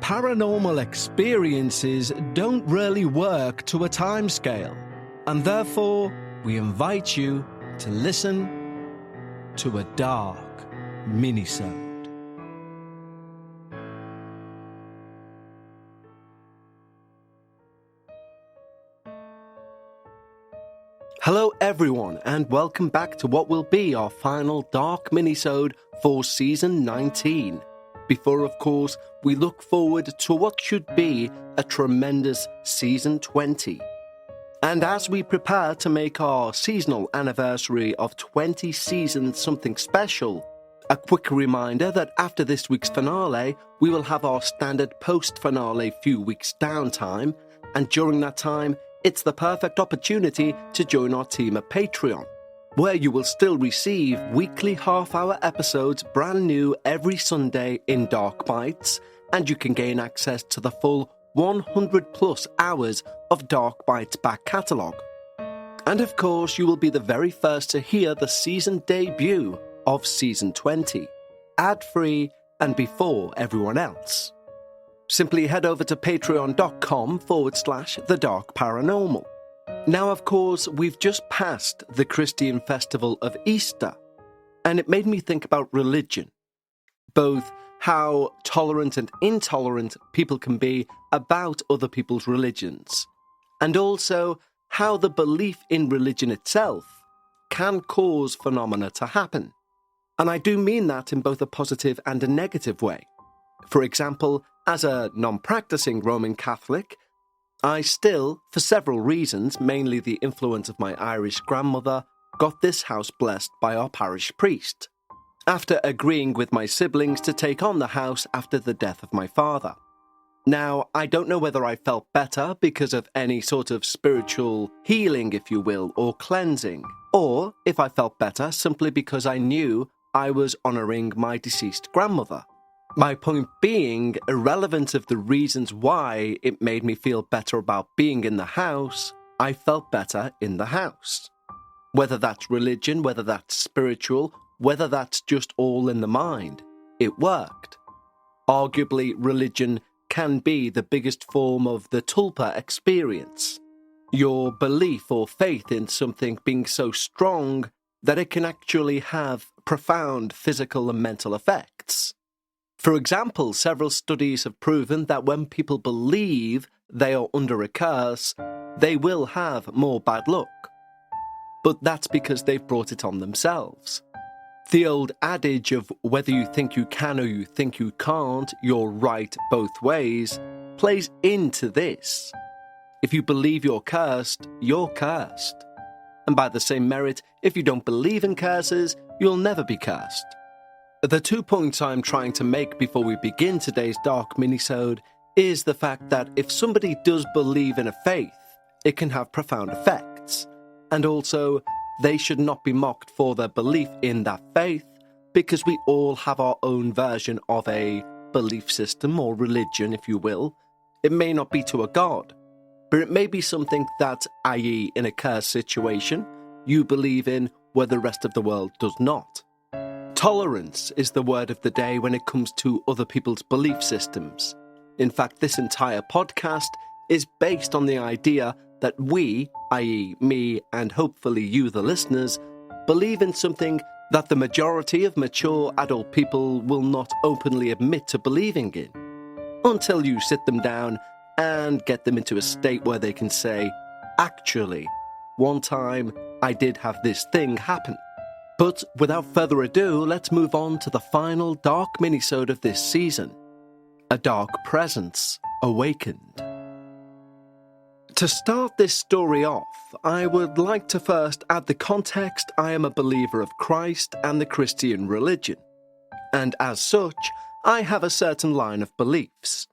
Paranormal experiences don't really work to a timescale, and therefore we invite you to listen to a dark minisode. Hello everyone, and welcome back to what will be our final dark minisode for season 19. Before, of course, we look forward to what should be a tremendous season 20. And as we prepare to make our seasonal anniversary of 20 seasons something special, a quick reminder that after this week's finale, we will have our standard post-finale few weeks downtime, and during that time, it's the perfect opportunity to join our team at Patreon, where you will still receive weekly half-hour episodes brand new every Sunday in Dark Bites, and you can gain access to the full 100+ hours of Dark Bites back catalogue. And of course, you will be the very first to hear the season debut of Season 20, ad-free and before everyone else. Simply head over to patreon.com/The Dark Paranormal. Now, of course, we've just passed the Christian festival of Easter, and it made me think about religion. Both how tolerant and intolerant people can be about other people's religions, and also how the belief in religion itself can cause phenomena to happen. And I do mean that in both a positive and a negative way. For example, as a non-practicing Roman Catholic, I still, for several reasons, mainly the influence of my Irish grandmother, got this house blessed by our parish priest, after agreeing with my siblings to take on the house after the death of my father. Now, I don't know whether I felt better because of any sort of spiritual healing, if you will, or cleansing, or if I felt better simply because I knew I was honouring my deceased grandmother. My point being, irrelevant of the reasons why it made me feel better about being in the house, I felt better in the house. Whether that's religion, whether that's spiritual, whether that's just all in the mind, it worked. Arguably, religion can be the biggest form of the tulpa experience. Your belief or faith in something being so strong that it can actually have profound physical and mental effects. For example, several studies have proven that when people believe they are under a curse, they will have more bad luck. But that's because they've brought it on themselves. The old adage of whether you think you can or you think you can't, you're right both ways, plays into this. If you believe you're cursed, you're cursed. And by the same merit, if you don't believe in curses, you'll never be cursed. The 2 points I'm trying to make before we begin today's dark minisode is the fact that if somebody does believe in a faith, it can have profound effects. And also, they should not be mocked for their belief in that faith, because we all have our own version of a belief system or religion, if you will. It may not be to a god, but it may be something that, i.e. in a cursed situation, you believe in where the rest of the world does not. Tolerance is the word of the day when it comes to other people's belief systems. In fact, this entire podcast is based on the idea that we, i.e. me and hopefully you the listeners, believe in something that the majority of mature adult people will not openly admit to believing in, until you sit them down and get them into a state where they can say, actually, one time I did have this thing happen. But without further ado, let's move on to the final dark minisode of this season. A Dark Presence Awakened. To start this story off, I would like to first add the context I am a believer of Christ and the Christian religion, and as such, I have a certain line of beliefs.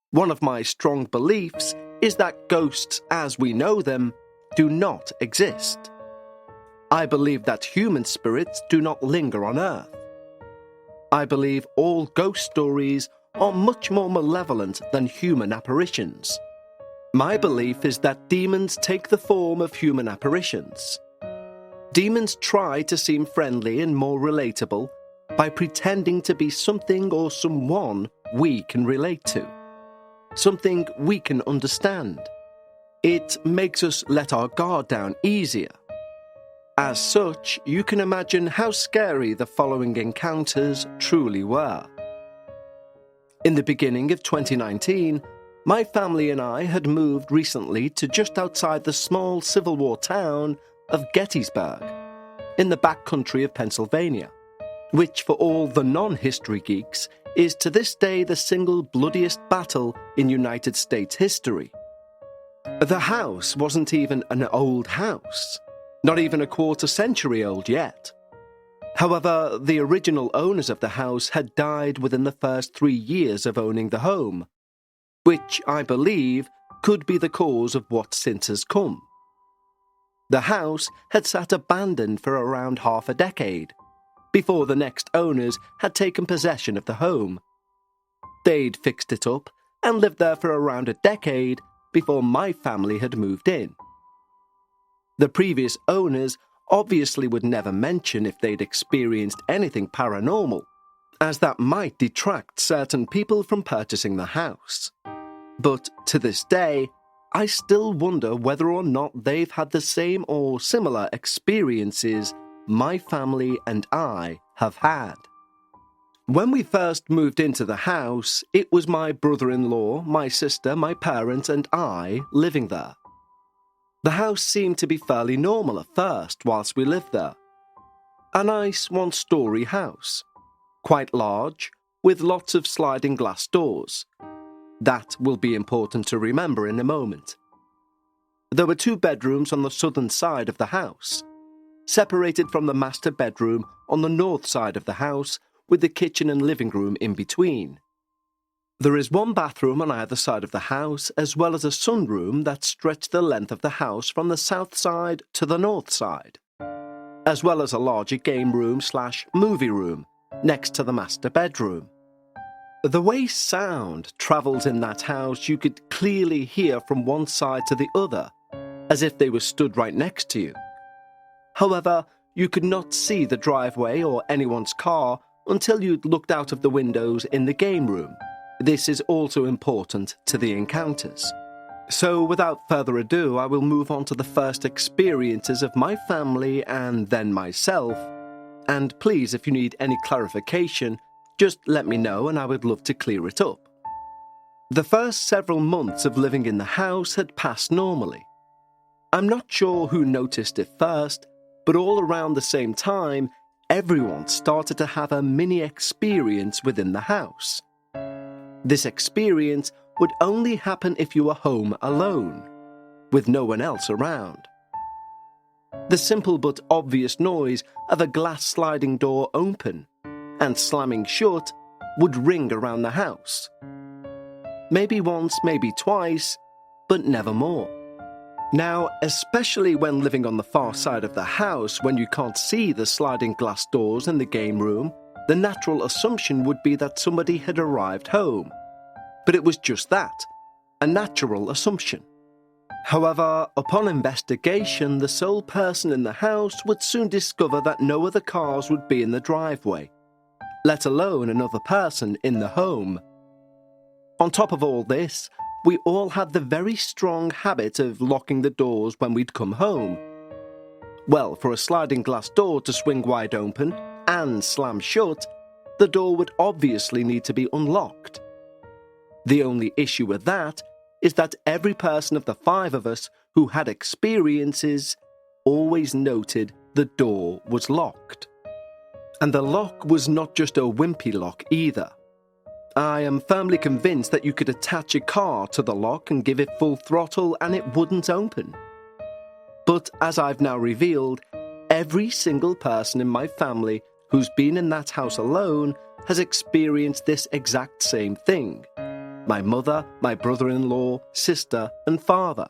One of my strong beliefs is that ghosts, as we know them, do not exist. I believe that human spirits do not linger on Earth. I believe all ghost stories are much more malevolent than human apparitions. My belief is that demons take the form of human apparitions. Demons try to seem friendly and more relatable, by pretending to be something or someone we can relate to, something we can understand. It makes us let our guard down easier. As such, you can imagine how scary the following encounters truly were. In the beginning of 2019, my family and I had moved recently to just outside the small Civil War town of Gettysburg, in the backcountry of Pennsylvania, which for all the non-history geeks is to this day the single bloodiest battle in United States history. The house wasn't even an old house, not even a quarter century old yet. However, the original owners of the house had died within the first 3 years of owning the home, which I believe could be the cause of what since has come. The house had sat abandoned for around half a decade, before the next owners had taken possession of the home. They'd fixed it up and lived there for around a decade before my family had moved in. The previous owners obviously would never mention if they'd experienced anything paranormal, as that might detract certain people from purchasing the house. But to this day, I still wonder whether or not they've had the same or similar experiences my family and I have had. When we first moved into the house, it was my brother-in-law, my sister, my parents, and I living there. The house seemed to be fairly normal at first whilst we lived there. A nice one-storey house, quite large, with lots of sliding glass doors. That will be important to remember in a moment. There were 2 bedrooms on the southern side of the house, separated from the master bedroom on the north side of the house, with the kitchen and living room in between. There is 1 bathroom on either side of the house, as well as a sunroom that stretched the length of the house from the south side to the north side, as well as a larger game room/movie room next to the master bedroom. The way sound travels in that house, you could clearly hear from one side to the other, as if they were stood right next to you. However, you could not see the driveway or anyone's car until you'd looked out of the windows in the game room. This is also important to the encounters. So without further ado, I will move on to the first experiences of my family and then myself. And please, if you need any clarification, just let me know and I would love to clear it up. The first several months of living in the house had passed normally. I'm not sure who noticed it first, but all around the same time, everyone started to have a mini experience within the house. This experience would only happen if you were home alone, with no one else around. The simple but obvious noise of a glass sliding door open and slamming shut would ring around the house. Maybe once, maybe twice, but never more. Now, especially when living on the far side of the house when you can't see the sliding glass doors in the game room, the natural assumption would be that somebody had arrived home. But it was just that, a natural assumption. However, upon investigation, the sole person in the house would soon discover that no other cars would be in the driveway, let alone another person in the home. On top of all this, we all had the very strong habit of locking the doors when we'd come home. Well, for a sliding glass door to swing wide open and slam shut, the door would obviously need to be unlocked. The only issue with that is that every person of the 5 of us who had experiences always noted the door was locked. And the lock was not just a wimpy lock either. I am firmly convinced that you could attach a car to the lock and give it full throttle and it wouldn't open. But as I've now revealed, every single person in my family who's been in that house alone has experienced this exact same thing. My mother, my brother-in-law, sister, and father.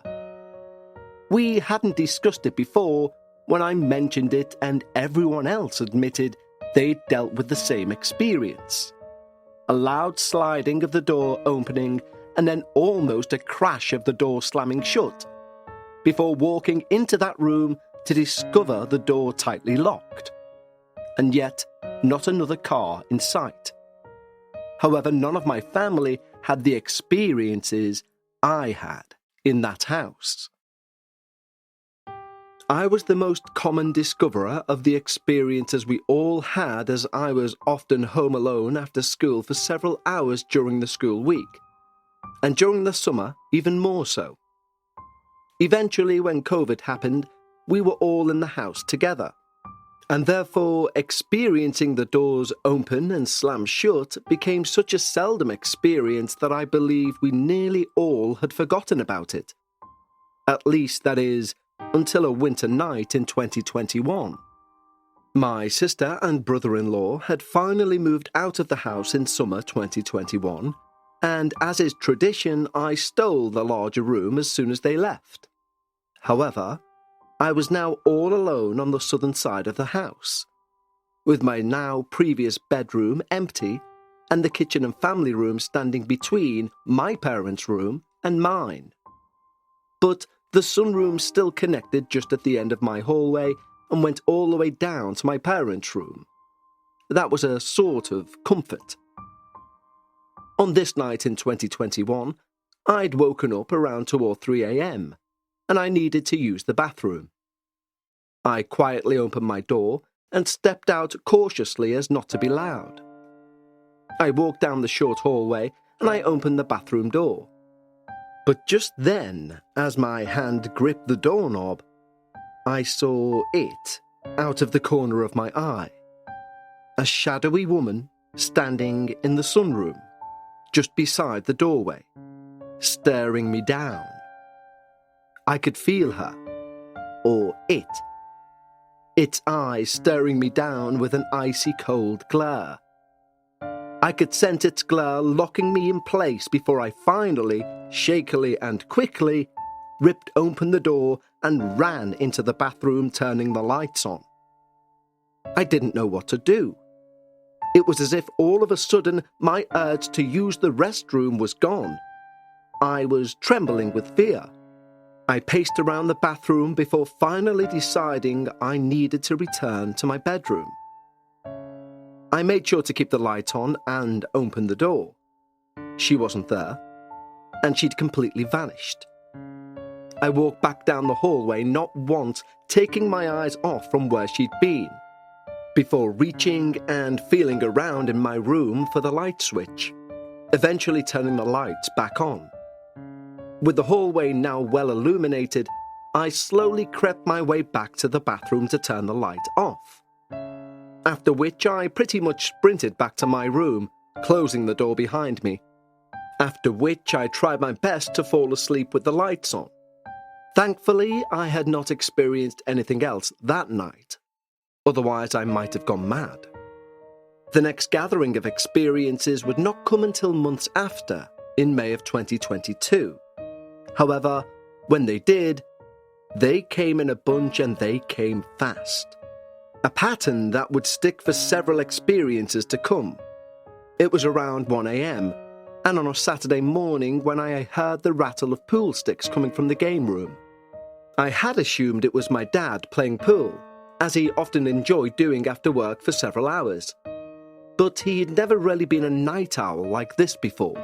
We hadn't discussed it before when I mentioned it, and everyone else admitted they'd dealt with the same experience. A loud sliding of the door opening, and then almost a crash of the door slamming shut, before walking into that room to discover the door tightly locked. And yet, not another car in sight. However, none of my family had the experiences I had in that house. I was the most common discoverer of the experiences we all had, as I was often home alone after school for several hours during the school week, and during the summer even more so. Eventually, when COVID happened, we were all in the house together, and therefore experiencing the doors open and slam shut became such a seldom experience that I believe we nearly all had forgotten about it. At least, that is, until a winter night in 2021. My sister and brother-in-law had finally moved out of the house in summer 2021, and as is tradition, I stole the larger room as soon as they left. However, I was now all alone on the southern side of the house, with my now previous bedroom empty and the kitchen and family room standing between my parents' room and mine. But the sunroom still connected just at the end of my hallway and went all the way down to my parents' room. That was a sort of comfort. On this night in 2021, I'd woken up around 2 or 3 a.m. and I needed to use the bathroom. I quietly opened my door and stepped out cautiously as not to be loud. I walked down the short hallway and I opened the bathroom door. But just then, as my hand gripped the doorknob, I saw it out of the corner of my eye. A shadowy woman standing in the sunroom, just beside the doorway, staring me down. I could feel her, or its eyes staring me down with an icy cold glare. I could sense its glare locking me in place before I finally, shakily and quickly, ripped open the door and ran into the bathroom, turning the lights on. I didn't know what to do. It was as if all of a sudden my urge to use the restroom was gone. I was trembling with fear. I paced around the bathroom before finally deciding I needed to return to my bedroom. I made sure to keep the light on and opened the door. She wasn't there, and she'd completely vanished. I walked back down the hallway, not once taking my eyes off from where she'd been, before reaching and feeling around in my room for the light switch, eventually turning the lights back on. With the hallway now well illuminated, I slowly crept my way back to the bathroom to turn the light off. After which I pretty much sprinted back to my room, closing the door behind me. After which I tried my best to fall asleep with the lights on. Thankfully, I had not experienced anything else that night. Otherwise, I might have gone mad. The next gathering of experiences would not come until months after, in May of 2022. However, when they did, they came in a bunch and they came fast. A pattern that would stick for several experiences to come. It was around 1 a.m, and on a Saturday morning when I heard the rattle of pool sticks coming from the game room. I had assumed it was my dad playing pool, as he often enjoyed doing after work for several hours. But he'd never really been a night owl like this before.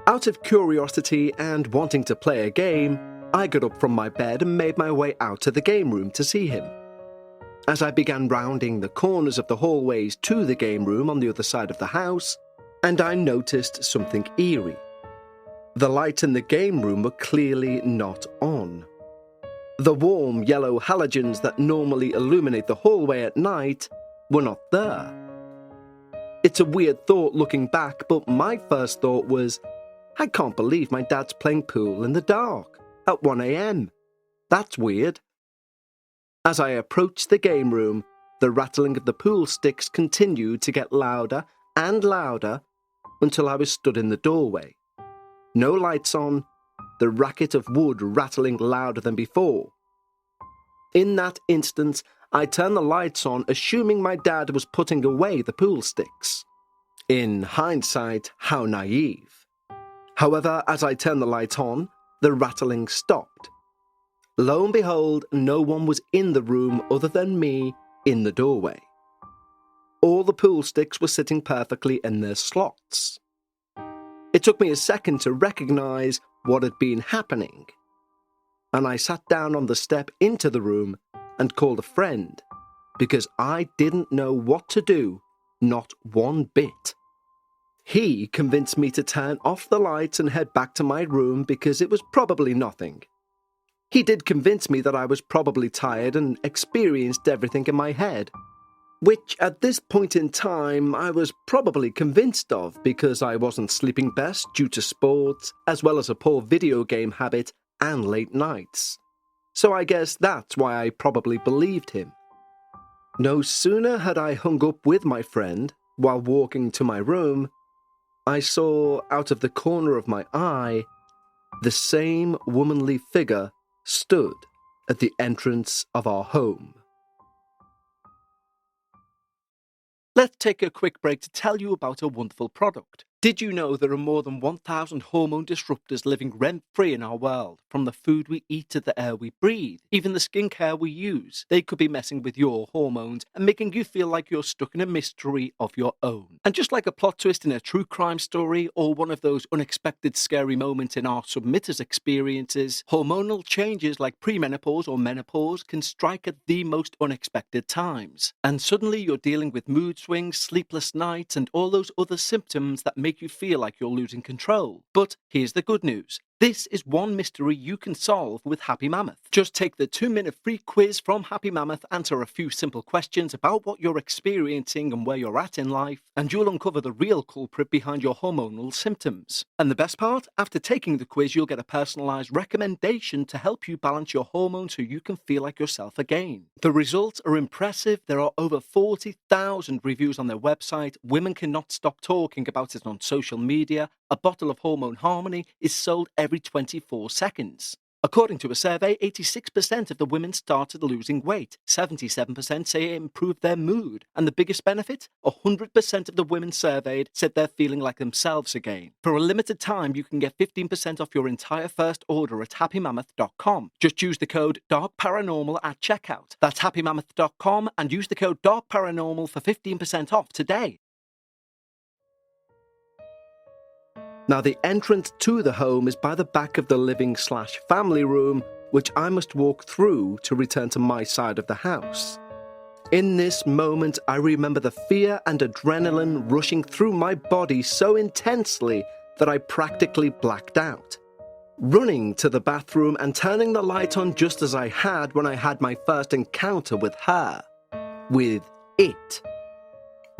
Out of curiosity and wanting to play a game, I got up from my bed and made my way out to the game room to see him. As I began rounding the corners of the hallways to the game room on the other side of the house, and I noticed something eerie. The lights in the game room were clearly not on. The warm yellow halogens that normally illuminate the hallway at night were not there. It's a weird thought looking back, but my first thought was, I can't believe my dad's playing pool in the dark at 1 a.m. That's weird. As I approached the game room, the rattling of the pool sticks continued to get louder and louder until I was stood in the doorway. No lights on, the racket of wood rattling louder than before. In that instant, I turned the lights on, assuming my dad was putting away the pool sticks. In hindsight, how naive. However, as I turned the light on, the rattling stopped. Lo and behold, no one was in the room other than me in the doorway. all the pool sticks were sitting perfectly in their slots. It took me a second to recognize what had been happening, and I sat down on the step into the room and called a friend because I didn't know what to do, not one bit. He convinced me to turn off the lights and head back to my room because it was probably nothing. He did convince me that I was probably tired and experienced everything in my head, which at this point in time I was probably convinced of because I wasn't sleeping best due to sports, as well as a poor video game habit and late nights. So I guess that's why I probably believed him. No sooner had I hung up with my friend, while walking to my room, I saw out of the corner of my eye the same womanly figure stood at the entrance of our home. Let's take a quick break to tell you about a wonderful product. Did you know there are more than 1,000 hormone disruptors living rent-free in our world? From the food we eat to the air we breathe, even the skincare we use, they could be messing with your hormones and making you feel like you're stuck in a mystery of your own. And just like a plot twist in a true crime story or one of those unexpected scary moments in our submitters' experiences, hormonal changes like premenopause or menopause can strike at the most unexpected times. And suddenly you're dealing with mood swings, sleepless nights, and all those other symptoms that make you feel like you're losing control. But here's the good news. This is one mystery you can solve with Happy Mammoth. Just take the 2-minute free quiz from Happy Mammoth, answer a few simple questions about what you're experiencing and where you're at in life, and you'll uncover the real culprit behind your hormonal symptoms. And the best part? After taking the quiz, you'll get a personalized recommendation to help you balance your hormones so you can feel like yourself again. The results are impressive. There are over 40,000 reviews on their website. Women cannot stop talking about it on social media. A bottle of Hormone Harmony is sold every 24 seconds. According to a survey, 86% of the women started losing weight, 77% say it improved their mood, and the biggest benefit? 100% of the women surveyed said they're feeling like themselves again. For a limited time, you can get 15% off your entire first order at happymammoth.com. Just use the code DARKParanormal at checkout. That's happymammoth.com and use the code DARKParanormal for 15% off today. Now, the entrance to the home is by the back of the living/family room, which I must walk through to return to my side of the house. In this moment, I remember the fear and adrenaline rushing through my body so intensely that I practically blacked out. Running to the bathroom and turning the light on just as I had when I had my first encounter with her. With it.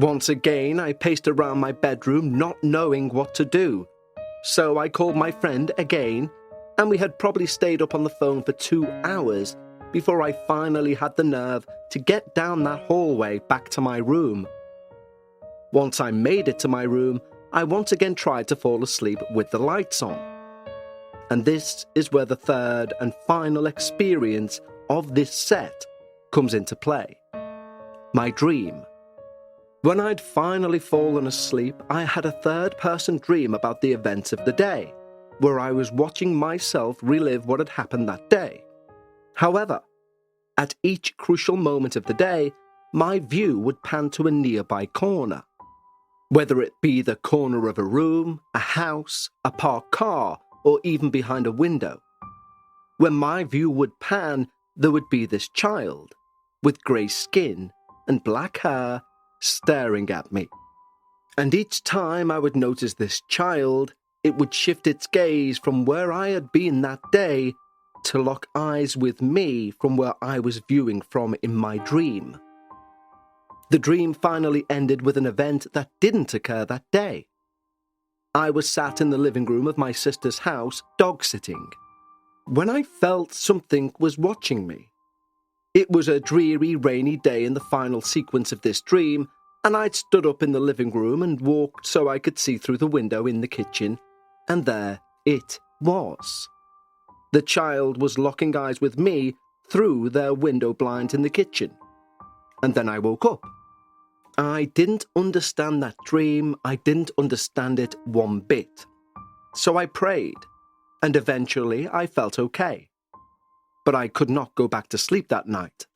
Once again, I paced around my bedroom not knowing what to do. So I called my friend again, and we had probably stayed up on the phone for 2 hours before I finally had the nerve to get down that hallway back to my room. Once I made it to my room, I once again tried to fall asleep with the lights on. And this is where the third and final experience of this set comes into play. My dream. When I'd finally fallen asleep, I had a third-person dream about the events of the day, where I was watching myself relive what had happened that day. However, at each crucial moment of the day, my view would pan to a nearby corner. Whether it be the corner of a room, a house, a parked car, or even behind a window. When my view would pan, there would be this child, with grey skin and black hair, staring at me. And each time I would notice this child, it would shift its gaze from where I had been that day to lock eyes with me from where I was viewing from in my dream. The dream finally ended with an event that didn't occur that day. I was sat in the living room of my sister's house, dog-sitting, when I felt something was watching me. It was a dreary, rainy day in the final sequence of this dream, and I'd stood up in the living room and walked so I could see through the window in the kitchen, and there it was. The child was locking eyes with me through their window blind in the kitchen. And then I woke up. I didn't understand that dream. I didn't understand it one bit. So I prayed, and eventually I felt okay. But I could not go back to sleep that night.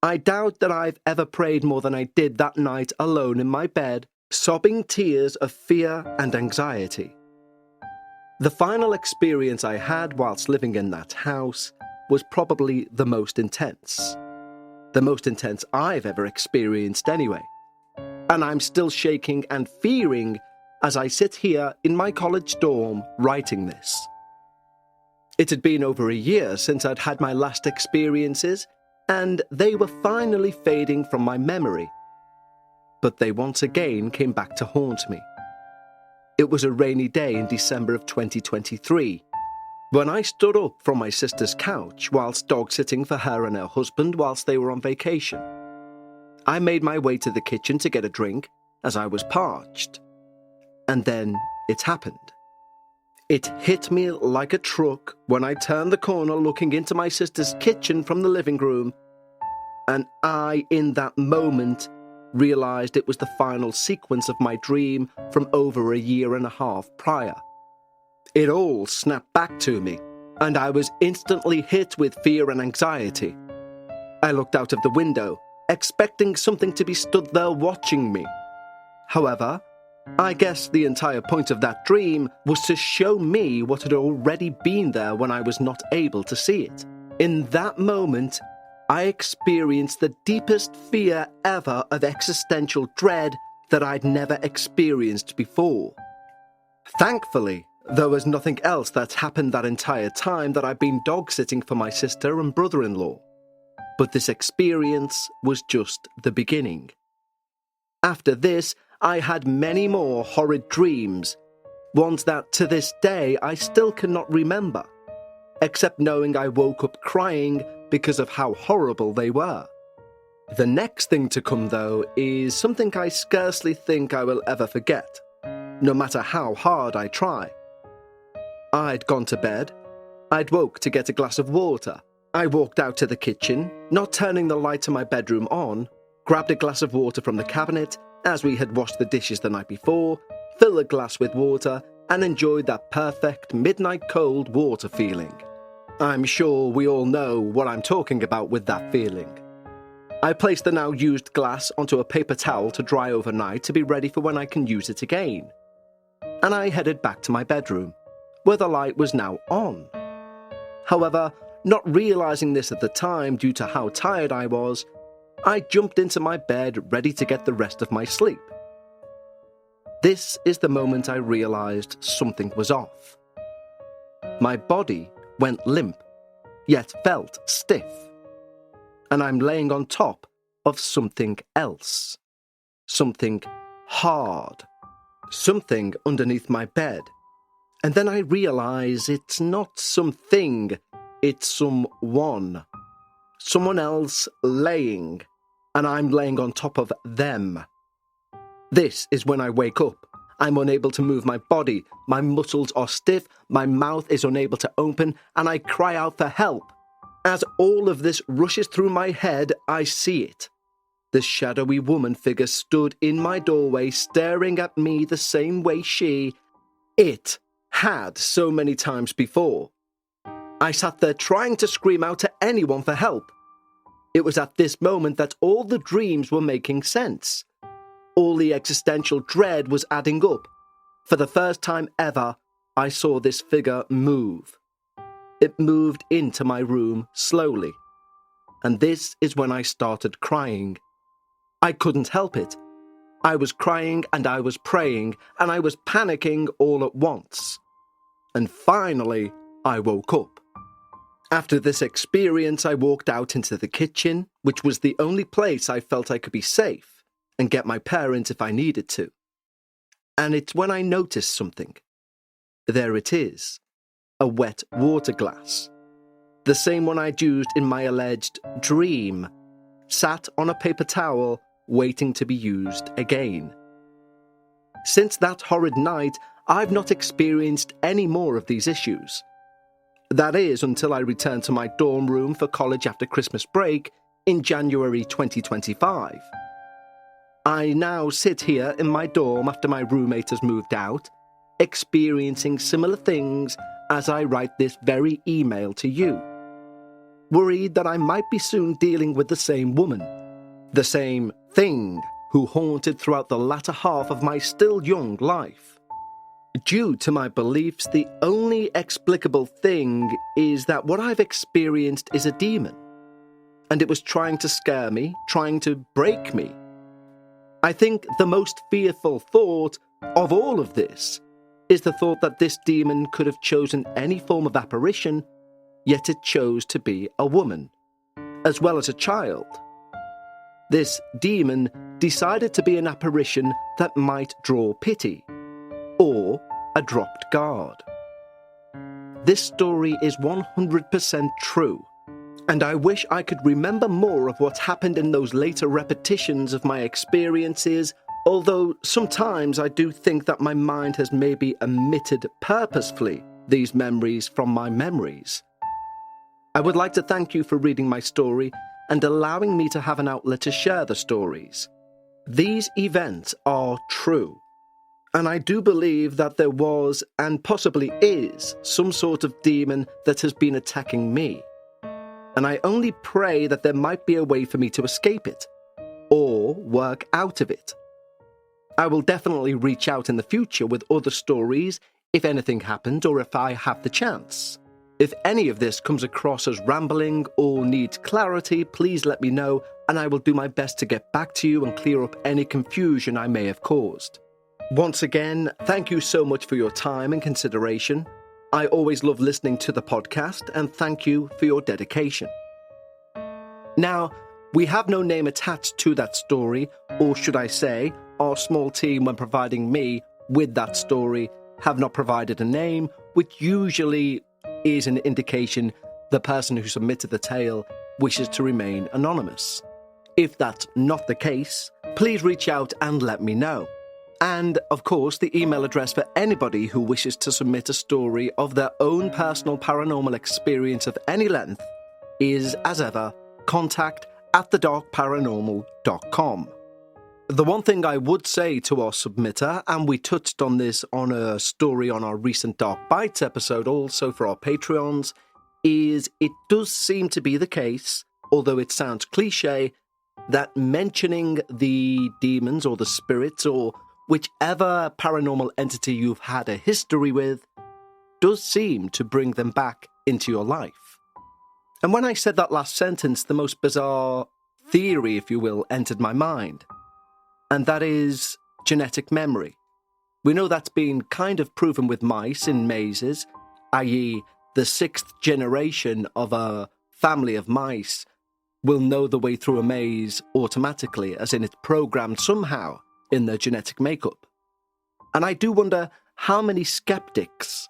I doubt that I've ever prayed more than I did that night alone in my bed, sobbing tears of fear and anxiety. The final experience I had whilst living in that house was probably the most intense. The most intense I've ever experienced anyway. And I'm still shaking and fearing as I sit here in my college dorm writing this. It had been over a year since I'd had my last experiences, and they were finally fading from my memory. But they once again came back to haunt me. It was a rainy day in December of 2023, when I stood up from my sister's couch whilst dog-sitting for her and her husband whilst they were on vacation. I made my way to the kitchen to get a drink, as I was parched. And then it happened. It hit me like a truck when I turned the corner looking into my sister's kitchen from the living room, and I, in that moment, realised it was the final sequence of my dream from over a year and a half prior. It all snapped back to me, and I was instantly hit with fear and anxiety. I looked out of the window, expecting something to be stood there watching me. However, I guess the entire point of that dream was to show me what had already been there when I was not able to see it. In that moment, I experienced the deepest fear ever of existential dread that I'd never experienced before. Thankfully, there was nothing else that's happened that entire time that I've been dog-sitting for my sister and brother-in-law. But this experience was just the beginning. After this, I had many more horrid dreams, ones that to this day I still cannot remember, except knowing I woke up crying because of how horrible they were. The next thing to come, though, is something I scarcely think I will ever forget, no matter how hard I try. I'd gone to bed. I'd woke to get a glass of water. I walked out to the kitchen, not turning the light to my bedroom on, grabbed a glass of water from the cabinet, as we had washed the dishes the night before, filled the glass with water, and enjoyed that perfect midnight cold water feeling. I'm sure we all know what I'm talking about with that feeling. I placed the now used glass onto a paper towel to dry overnight to be ready for when I can use it again. And I headed back to my bedroom, where the light was now on. However, not realizing this at the time due to how tired I was, I jumped into my bed ready to get the rest of my sleep. This is the moment I realized something was off. My body went limp, yet felt stiff. And I'm laying on top of something else. Something hard. Something underneath my bed. And then I realize it's not something, it's someone. Someone else laying, and I'm laying on top of them. This is when I wake up. I'm unable to move my body, my muscles are stiff, my mouth is unable to open, and I cry out for help. As all of this rushes through my head, I see it. The shadowy woman figure stood in my doorway, staring at me the same way it had so many times before. I sat there trying to scream out to anyone for help. It was at this moment that all the dreams were making sense. All the existential dread was adding up. For the first time ever, I saw this figure move. It moved into my room slowly. And this is when I started crying. I couldn't help it. I was crying and I was praying and I was panicking all at once. And finally, I woke up. After this experience, I walked out into the kitchen, which was the only place I felt I could be safe, and get my parents if I needed to. And it's when I noticed something. There it is, a wet water glass. The same one I'd used in my alleged dream, sat on a paper towel, waiting to be used again. Since that horrid night, I've not experienced any more of these issues. That is until I returned to my dorm room for college after Christmas break in January 2025. I now sit here in my dorm after my roommate has moved out, experiencing similar things as I write this very email to you. worried that I might be soon dealing with the same woman, the same thing who haunted throughout the latter half of my still young life. Due to my beliefs, the only explicable thing is that what I've experienced is a demon, and it was trying to scare me, trying to break me. I think the most fearful thought of all of this is the thought that this demon could have chosen any form of apparition, yet it chose to be a woman, as well as a child. This demon decided to be an apparition that might draw pity, or a dropped guard. This story is 100% true, and I wish I could remember more of what happened in those later repetitions of my experiences, although sometimes I do think that my mind has maybe omitted purposefully these memories from my memories. I would like to thank you for reading my story and allowing me to have an outlet to share the stories. These events are true, and I do believe that there was, and possibly is, some sort of demon that has been attacking me. And I only pray that there might be a way for me to escape it, or work out of it. I will definitely reach out in the future with other stories if anything happens or if I have the chance. If any of this comes across as rambling or needs clarity, please let me know, and I will do my best to get back to you and clear up any confusion I may have caused. Once again, thank you so much for your time and consideration. I always love listening to the podcast, and thank you for your dedication. Now, we have no name attached to that story, or should I say, our small team, when providing me with that story, have not provided a name, which usually is an indication the person who submitted the tale wishes to remain anonymous. If that's not the case, please reach out and let me know. And, of course, the email address for anybody who wishes to submit a story of their own personal paranormal experience of any length is, as ever, contact@thedarkparanormal.com. The one thing I would say to our submitter, and we touched on this on a story on our recent Dark Bites episode also for our Patreons, is it does seem to be the case, although it sounds cliche, that mentioning the demons or the spirits or whichever paranormal entity you've had a history with does seem to bring them back into your life. And when I said that last sentence, the most bizarre theory, if you will, entered my mind. And that is genetic memory. We know that's been kind of proven with mice in mazes, i.e. the 6th generation of a family of mice will know the way through a maze automatically, as in it's programmed somehow in their genetic makeup. And I do wonder how many skeptics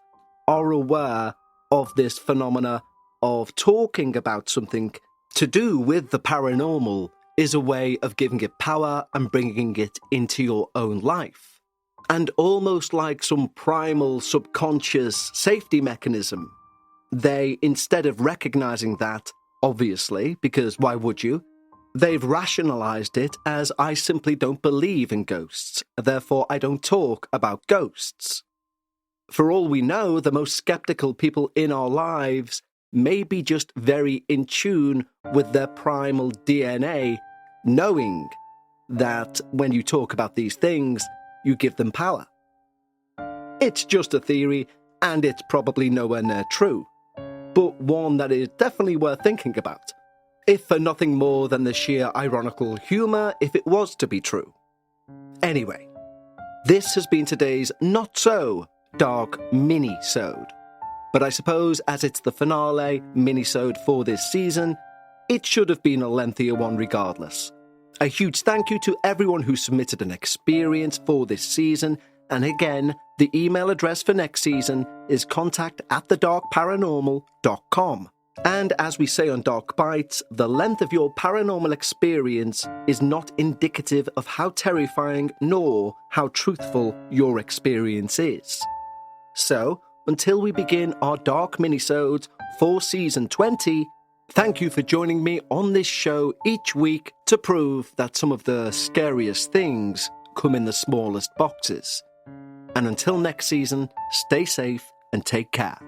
are aware of this phenomena of talking about something to do with the paranormal is a way of giving it power and bringing it into your own life. And almost like some primal subconscious safety mechanism, they, instead of recognizing that, obviously, because why would you, they've rationalized it as I simply don't believe in ghosts, therefore I don't talk about ghosts. For all we know, the most skeptical people in our lives may be just very in tune with their primal DNA, knowing that when you talk about these things, you give them power. It's just a theory, and it's probably nowhere near true, but one that is definitely worth thinking about, if for nothing more than the sheer ironical humour if it was to be true. Anyway, this has been today's not-so-dark Minisode. But I suppose as it's the finale Minisode for this season, it should have been a lengthier one regardless. A huge thank you to everyone who submitted an experience for this season, and again, the email address for next season is contact@thedarkparanormal.com. And as we say on Dark Bites, the length of your paranormal experience is not indicative of how terrifying nor how truthful your experience is. So, until we begin our Dark Minisodes for Season 20, thank you for joining me on this show each week to prove that some of the scariest things come in the smallest boxes. And until next season, stay safe and take care.